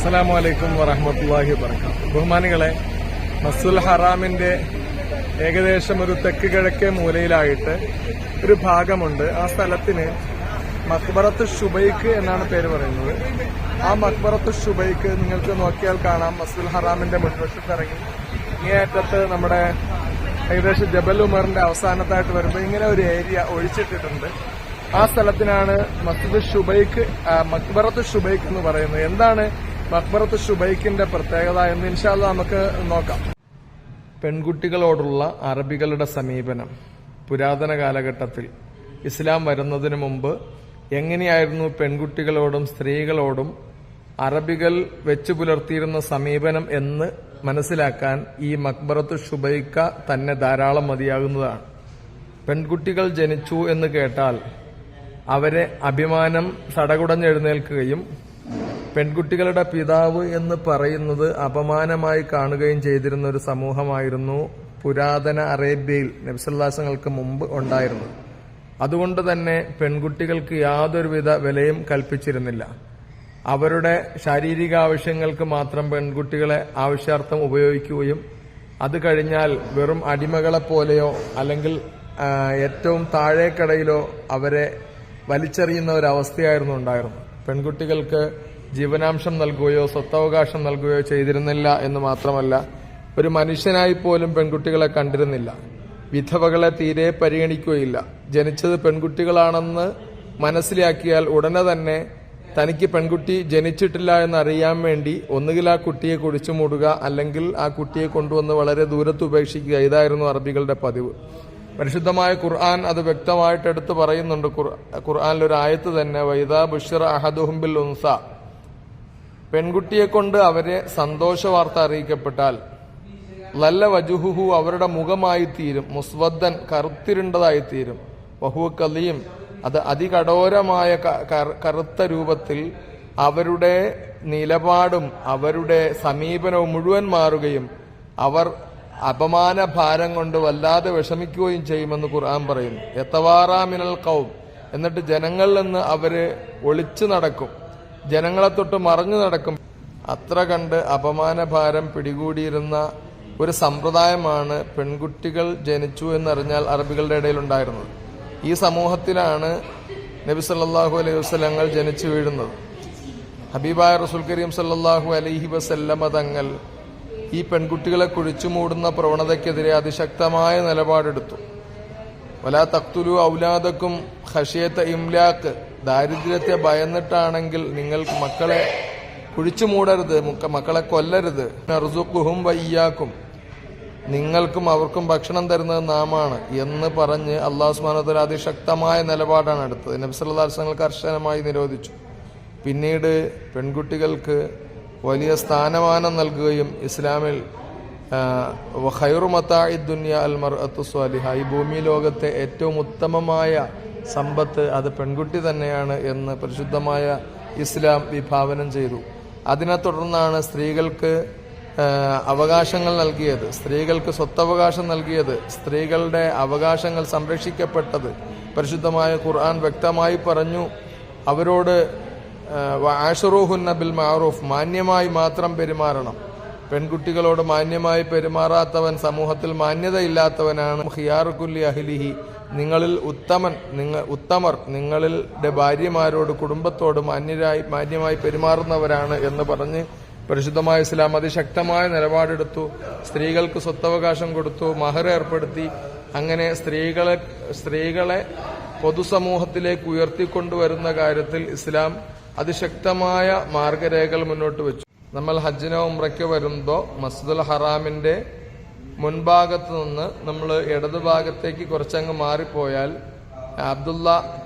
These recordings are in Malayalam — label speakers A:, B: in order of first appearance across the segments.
A: അസ്സലാമു അലൈക്കും വറഹ്മത്തുള്ളാഹി വബറകാതുഹു. ബഹുമാനികളെ, മസ്ജിദുൽ ഹറാമിന്റെ ഏകദേശം ഒരു തെക്ക് കിഴക്കേ മൂലയിലായിട്ട് ഒരു ഭാഗമുണ്ട്. ആ സ്ഥലത്തിന് മഖ്ബറത്ത് ഷുബൈക്ക് എന്നാണ് പേര് പറയുന്നത്. ആ മഖ്ബറത്ത് ഷുബൈക്ക് നിങ്ങൾക്ക് നോക്കിയാൽ കാണാം. മസ്ജിദുൽ ഹറാമിന്റെ മുൻവശത്ത് ഇറങ്ങി ഇങ്ങേയറ്റത്ത് നമ്മുടെ ഏകദേശം ജബൽ ഉമറിന്റെ അവസാനത്തായിട്ട് വരുമ്പോൾ ഇങ്ങനെ ഒരു ഏരിയ ഒഴിച്ചിട്ടിട്ടുണ്ട്. ആ സ്ഥലത്തിനാണ് മഖ്ബറത്ത് ഷുബൈക്ക് എന്ന് പറയുന്നത്. എന്താണ് മഖ്ബറത്ത് ഷുബൈക്കിന്റെ പ്രത്യേകത എന്ന് ഇൻഷാ അല്ലാഹ് നമുക്ക് നോക്കാം. പെൺകുട്ടികളോടുള്ള അറബികളുടെ സമീപനം പുരാതന കാലഘട്ടത്തിൽ ഇസ്ലാം വരുന്നതിന് മുമ്പ് എങ്ങനെയായിരുന്നു പെൺകുട്ടികളോടും സ്ത്രീകളോടും അറബികൾ വെച്ചു പുലർത്തിയിരുന്ന സമീപനം എന്ന് മനസ്സിലാക്കാൻ ഈ മഖ്ബറത്ത് ഷുബൈക്ക തന്നെ ധാരാളം മതിയാകുന്നതാണ്. പെൺകുട്ടികൾ ജനിച്ചു എന്ന് കേട്ടാൽ അവരെ അഭിമാനം സടകുടഞ്ഞെഴുന്നേൽക്കുകയും പെൺകുട്ടികളുടെ പിതാവ് എന്ന് പറയുന്നത് അപമാനമായി കാണുകയും ചെയ്തിരുന്ന ഒരു സമൂഹമായിരുന്നു പുരാതന അറേബ്യയിൽ നബിസല്ലാസങ്ങൾക്ക് മുമ്പ് ഉണ്ടായിരുന്നത്. അതുകൊണ്ട് തന്നെ പെൺകുട്ടികൾക്ക് യാതൊരുവിധ വിലയും കൽപ്പിച്ചിരുന്നില്ല. അവരുടെ ശാരീരിക ആവശ്യങ്ങൾക്ക് മാത്രം പെൺകുട്ടികളെ ആവശ്യാർത്ഥം ഉപയോഗിക്കുകയും അത് കഴിഞ്ഞാൽ വെറും അടിമകളെപ്പോലെയോ അല്ലെങ്കിൽ ഏറ്റവും താഴേക്കടയിലോ അവരെ വലിച്ചെറിയുന്ന ഒരവസ്ഥയായിരുന്നു ഉണ്ടായിരുന്നത്. പെൺകുട്ടികൾക്ക് ജീവനാംശം നൽകുകയോ സ്വത്തവകാശം നൽകുകയോ ചെയ്തിരുന്നില്ല എന്ന് മാത്രമല്ല, ഒരു മനുഷ്യനായി പോലും പെൺകുട്ടികളെ കണ്ടിരുന്നില്ല. വിധവകളെ തീരെ പരിഗണിക്കുകയില്ല. ജനിച്ചത് പെൺകുട്ടികളാണെന്ന് മനസ്സിലാക്കിയാൽ ഉടനെ തന്നെ തനിക്ക് പെൺകുട്ടി ജനിച്ചിട്ടില്ല എന്നറിയാൻ വേണ്ടി ഒന്നുകിൽ ആ കുട്ടിയെ കുഴിച്ചു മൂടുക, അല്ലെങ്കിൽ ആ കുട്ടിയെ കൊണ്ടുവന്ന് വളരെ ദൂരത്ത് ഉപേക്ഷിക്കുക. ഇതായിരുന്നു അറബികളുടെ പതിവ്. പരിശുദ്ധമായ ഖുർആൻ അത് വ്യക്തമായിട്ട് എടുത്ത് പറയുന്നുണ്ട്. ഖുർആനിലൊരു ആയത്ത് തന്നെ, വൈദാ ബുശ്റ അഹദുഹും ബിൽ ഉൻസ, പെൺകുട്ടിയെ കൊണ്ട് അവരെ സന്തോഷ വാർത്ത അറിയിക്കപ്പെട്ടാൽ ലല്ല വജുഹുഹു, അവരുടെ മുഖമായി തീരും, മുസ്വദ്ദൻ, കറുത്തിരുണ്ടതായിത്തീരും, വഹുവ കലീം, അത് അതികഠോരമായ കറുത്ത രൂപത്തിൽ അവരുടെ നിലപാടും അവരുടെ സമീപനവും മുഴുവൻ മാറുകയും അവർ അപമാന ഭാരം കൊണ്ട് വല്ലാതെ വിഷമിക്കുകയും ചെയ്യുമെന്ന് ഖുർആൻ പറയുന്നു. യതവാറാമിനൽ ഖൗം, എന്നിട്ട് ജനങ്ങളിൽ നിന്ന് അവര് ഒളിച്ചു നടക്കും, ജനങ്ങളെ തൊട്ട് മറഞ്ഞു നടക്കും. അത്ര കണ്ട് അപമാനഭാരം പിടികൂടിയിരുന്ന ഒരു സമ്പ്രദായമാണ് പെൺകുട്ടികൾ ജനിച്ചു എന്നറിഞ്ഞാൽ അറബികളുടെ ഇടയിലുണ്ടായിരുന്നത്. ഈ സമൂഹത്തിലാണ് നബി സല്ലല്ലാഹു അലൈഹി വസല്ലങ്ങൾ ജനിച്ചു വീഴുന്നത്. ഹബീബായ റസൂൽ കരീം സല്ലല്ലാഹു അലൈഹി വസല്ലമ തങ്ങൾ ഈ പെൺകുട്ടികളെ കുഴിച്ചുമൂടുന്ന പ്രവണതയ്ക്കെതിരെ അതിശക്തമായ നിലപാടെടുത്തു. വലാ തഖ്തുലു ഔലാദക്കും ഖശിയത ഇംലാഖ്, ദാരിദ്ര്യത്തെ ഭയന്നിട്ടാണെങ്കിൽ നിങ്ങൾ മക്കളെ കുഴിച്ചുമൂടരുത്, മക്കളെ കൊല്ലരുത്. നർസുഖുഹും വയ്യാക്കും, നിങ്ങൾക്കും അവർക്കും ഭക്ഷണം തരുന്നത് നാമാണ് എന്ന് പറഞ്ഞ് അല്ലാഹു സുബ്ഹാനഹു വ തആല അതിശക്തമായ നിലപാടാണ് എടുത്തത്. നബി സല്ലല്ലാഹു അലൈഹി വസല്ലം കർശനമായി നിരോധിച്ചു. പിന്നീട് പെൺകുട്ടികൾക്ക് വലിയ സ്ഥാനമാനം നൽകുകയും ഇസ്ലാമിൽ ഖൈറു മതാഇ ദുനിയ അൽ മർഅത്തു സ്വാലിഹ, ഈ ഭൂമി ലോകത്തെ ഏറ്റവും ഉത്തമമായ സമ്പത്ത് അത് പെൺകുട്ടി തന്നെയാണ് എന്ന് പരിശുദ്ധമായ ഇസ്ലാം വിഭാവനം ചെയ്തു. അതിനെ തുടർന്നാണ് സ്ത്രീകൾക്ക് അവകാശങ്ങൾ നൽകിയത്, സ്ത്രീകൾക്ക് സ്വത്തവകാശം നൽകിയത്, സ്ത്രീകളുടെ അവകാശങ്ങൾ സംരക്ഷിക്കപ്പെട്ടത്. പരിശുദ്ധമായ ഖുർആൻ വ്യക്തമായി പറഞ്ഞു, അവരോട് വഅശ്റുഹുന്ന ബിൽ മഅറൂഫ്, മാന്യമായി മാത്രം പെരുമാറണം. പെൺകുട്ടികളോട് മാന്യമായി പെരുമാറാത്തവൻ സമൂഹത്തിൽ മാന്യതയില്ലാത്തവനാണ്. ഖിയാറു കുല്ലി അഹ്ലിഹി, നിങ്ങളിൽ ഉത്തമർ നിങ്ങളുടെ ഭാര്യമാരോട് കുടുംബത്തോട് മാന്യമായി പെരുമാറുന്നവരാണ് എന്ന് പറഞ്ഞ് പരിശുദ്ധമായ ഇസ്ലാം അതിശക്തമായ നിലപാടെടുത്തു. സ്ത്രീകൾക്ക് സ്വത്തവകാശം കൊടുത്തു, മഹർ ഏർപ്പെടുത്തി. അങ്ങനെ സ്ത്രീകളെ പൊതുസമൂഹത്തിലേക്ക് ഉയർത്തിക്കൊണ്ടുവരുന്ന കാര്യത്തിൽ ഇസ്ലാം അതിശക്തമായ മാർഗരേഖകൾ മുന്നോട്ട് വെച്ചു. നമ്മൾ ഹജ്ജിനോ ഉംറയ്ക്കോ വരുമ്പോൾ മസ്ജിദുൽ ഹറാമിന്റെ മുൻഭാഗത്ത് നിന്ന് നമ്മൾ ഇടതുഭാഗത്തേക്ക് കുറച്ചങ്ങ് മാറിപ്പോയാൽ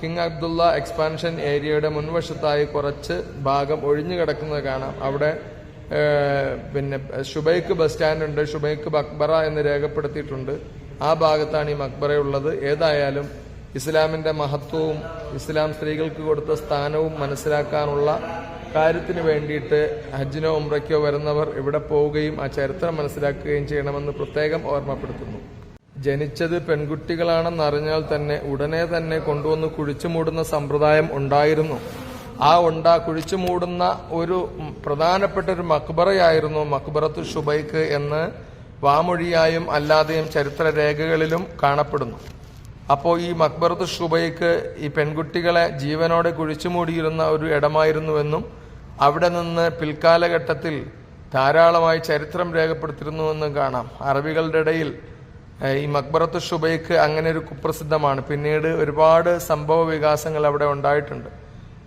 A: കിങ് അബ്ദുള്ള എക്സ്പാൻഷൻ ഏരിയയുടെ മുൻവശത്തായി കുറച്ച് ഭാഗം ഒഴിഞ്ഞു കിടക്കുന്നത് കാണാം. അവിടെ പിന്നെ ഷുബൈക്ക് ബസ് സ്റ്റാൻഡ് ഉണ്ട്, ഷുബൈക്ക് മക്ബറ എന്ന് രേഖപ്പെടുത്തിയിട്ടുണ്ട്. ആ ഭാഗത്താണ് ഈ മക്ബറയുള്ളത്. ഏതായാലും ഇസ്ലാമിന്റെ മഹത്വവും ഇസ്ലാം സ്ത്രീകൾക്ക് കൊടുത്ത സ്ഥാനവും മനസ്സിലാക്കാനുള്ള കാര്യത്തിന് വേണ്ടിയിട്ട് ഹജ്ജിനോ ഉംറയ്ക്കോ വരുന്നവർ ഇവിടെ പോവുകയും ആ ചരിത്രം മനസ്സിലാക്കുകയും ചെയ്യണമെന്ന് പ്രത്യേകം ഓർമ്മപ്പെടുത്തുന്നു. ജനിച്ചത് പെൺകുട്ടികളാണെന്നറിഞ്ഞാൽ തന്നെ ഉടനെ തന്നെ കൊണ്ടുവന്ന് കുഴിച്ചുമൂടുന്ന സമ്പ്രദായം ഉണ്ടായിരുന്നു. ആ കുഴിച്ചു മൂടുന്ന ഒരു പ്രധാനപ്പെട്ട ഒരു മക്ബറയായിരുന്നു മക്ബറത്തു ഷുബൈക്ക് എന്ന് വാമൊഴിയായും അല്ലാതെയും ചരിത്രരേഖകളിലും കാണപ്പെടുന്നു. അപ്പോൾ ഈ മക്ബറത്തു ഷുബൈക്ക് ഈ പെൺകുട്ടികളെ ജീവനോടെ കുഴിച്ചുമൂടിയിരുന്ന ഒരു ഇടമായിരുന്നുവെന്നും അവിടെ നിന്ന് പിൽക്കാലഘട്ടത്തിൽ ധാരാളമായി ചരിത്രം രേഖപ്പെടുത്തിയിരുന്നുവെന്നും കാണാം. അറബികളുടെ ഇടയിൽ ഈ മക്ബറത്തു ഷുബൈക്ക് അങ്ങനെ ഒരു കുപ്രസിദ്ധമാണ്. പിന്നീട് ഒരുപാട് സംഭവ വികാസങ്ങൾ അവിടെ ഉണ്ടായിട്ടുണ്ട്.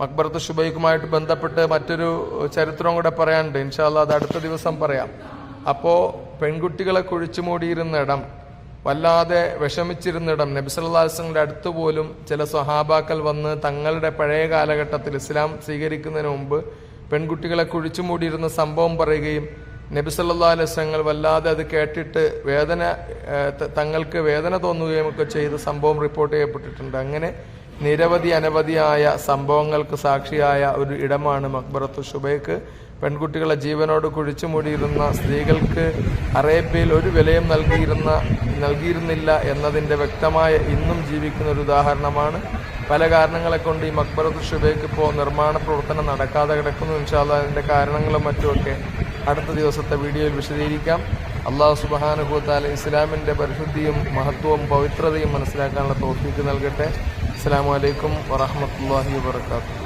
A: മക്ബറത്തു ഷുബൈക്കുമായിട്ട് ബന്ധപ്പെട്ട് മറ്റൊരു ചരിത്രം കൂടെ പറയാനുണ്ട്. ഇൻഷാ അല്ലാഹ് അത് അടുത്ത ദിവസം പറയാം. അപ്പോൾ പെൺകുട്ടികളെ കുഴിച്ചുമൂടിയിരുന്ന ഇടം, വല്ലാതെ വിഷമിച്ചിരുന്നിടം, നബി സല്ലല്ലാഹു അലൈഹി വസല്ലമയുടെ അടുത്ത് പോലും ചില സ്വഹാബാക്കൾ വന്ന് തങ്ങളുടെ പഴയ കാലഘട്ടത്തിൽ ഇസ്ലാം സ്വീകരിക്കുന്നതിന് മുമ്പ് പെൺകുട്ടികളെ കുഴിച്ചുമൂടിയിരുന്ന സംഭവം പറയുകയും നബി സല്ലല്ലാഹു അലൈഹി വസല്ലം വല്ലാതെ അത് കേട്ടിട്ട് തങ്ങൾക്ക് വേദന തോന്നുകയും ഒക്കെ ചെയ്ത സംഭവം റിപ്പോർട്ട് ചെയ്യപ്പെട്ടിട്ടുണ്ട്. അങ്ങനെ നിരവധി അനവധിയായ സംഭവങ്ങൾക്ക് സാക്ഷിയായ ഒരു ഇടമാണ് മക്ബറത്തു ഷുബൈക്ക്. പെൺകുട്ടികളെ ജീവനോട് കുഴിച്ചുമൂടിയിരുന്ന സ്ത്രീകൾക്ക് അറേബ്യയിൽ ഒരു വിലയും നൽകിയിരുന്നില്ല എന്നതിൻ്റെ വ്യക്തമായ ഇന്നും ജീവിക്കുന്ന ഒരു ഉദാഹരണമാണ്. പല കാരണങ്ങളെ കൊണ്ട് ഈ മക്ബറത്തു ഷുബൈക്ക് ഇപ്പോൾ നിർമ്മാണ പ്രവർത്തനം നടക്കാതെ കിടക്കുന്നു. ഇൻഷാ അല്ലാഹ് അതിൻ്റെ കാരണങ്ങളും മറ്റുമൊക്കെ അടുത്ത ദിവസത്തെ വീഡിയോയിൽ വിശദീകരിക്കാം. അല്ലാഹു സുബ്ഹാനഹു വ തആല ഇസ്ലാമിൻ്റെ പരിശുദ്ധിയും മഹത്വവും പവിത്രതയും മനസ്സിലാക്കാനുള്ള തൗഫീഖ് നൽകട്ടെ. അസ്സലാമു അലൈക്കും വറഹ്മത്തുള്ളാഹി വബറകാതുഹു.